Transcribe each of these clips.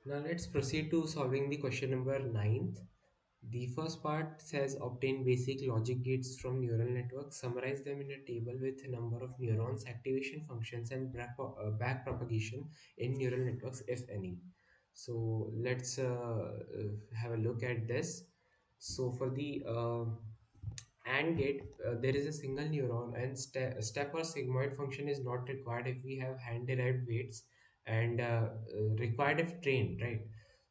Now let's proceed to solving the question number ninth. The first part says obtain basic logic gates from neural networks, summarize them in a table with a number of neurons, activation functions, and back propagation in neural networks, if any. So let's have a look at this. So for the AND gate, there is a single neuron, and step or sigmoid function is not required if we have hand derived weights and required if trained, right?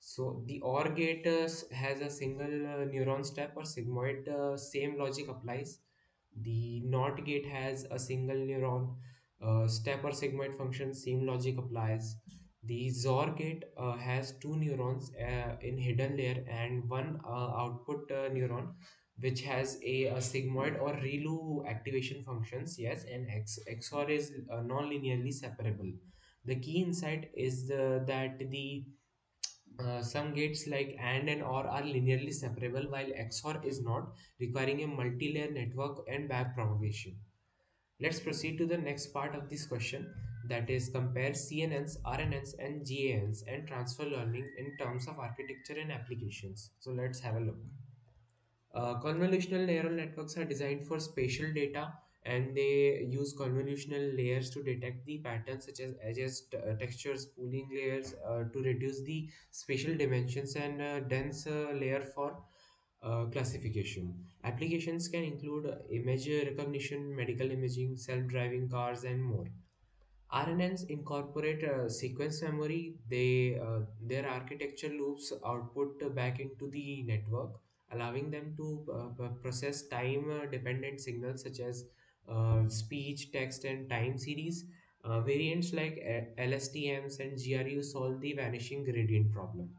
So the OR gate has a single neuron step or sigmoid, same logic applies. The NOT gate has a single neuron step or sigmoid function, same logic applies. The XOR gate has two neurons in hidden layer and one output neuron which has a sigmoid or ReLU activation functions. Yes, and XOR is non-linearly separable. The key insight is that the some gates like and OR are linearly separable while XOR is not, requiring a multi-layer network and back propagation. Let's proceed to the next part of this question, that is compare CNNs, RNNs and GANs and transfer learning in terms of architecture and applications. So let's have a look. Convolutional neural networks are designed for spatial data, and they use convolutional layers to detect the patterns such as edges, textures, pooling layers to reduce the spatial dimensions, and dense layer for classification. Applications can include image recognition, medical imaging, self-driving cars, and more. RNNs incorporate sequence memory. Their architecture loops output back into the network, allowing them to process time-dependent signals such as speech, text, and time series. Variants like LSTMs and GRU solve the vanishing gradient problem,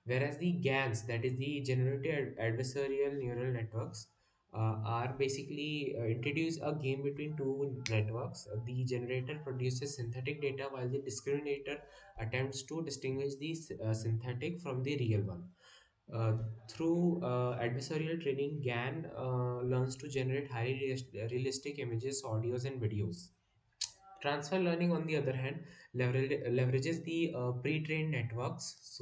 whereas the GANs, that is the generative adversarial neural networks, are basically introduce a game between two networks. The generator produces synthetic data while the discriminator attempts to distinguish the synthetic from the real one. Uh, Through adversarial training, GAN learns to generate highly realistic images, audios, and videos. Transfer learning, on the other hand, leverages the pre-trained networks.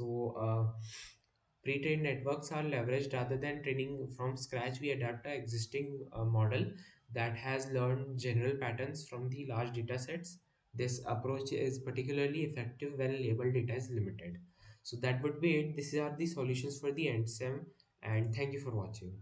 Pre-trained networks are leveraged rather than training from scratch. We adapt an existing model that has learned general patterns from the large data sets. This approach is particularly effective when labeled data is limited. So that would be it. These are the solutions for the EndSem, and thank you for watching.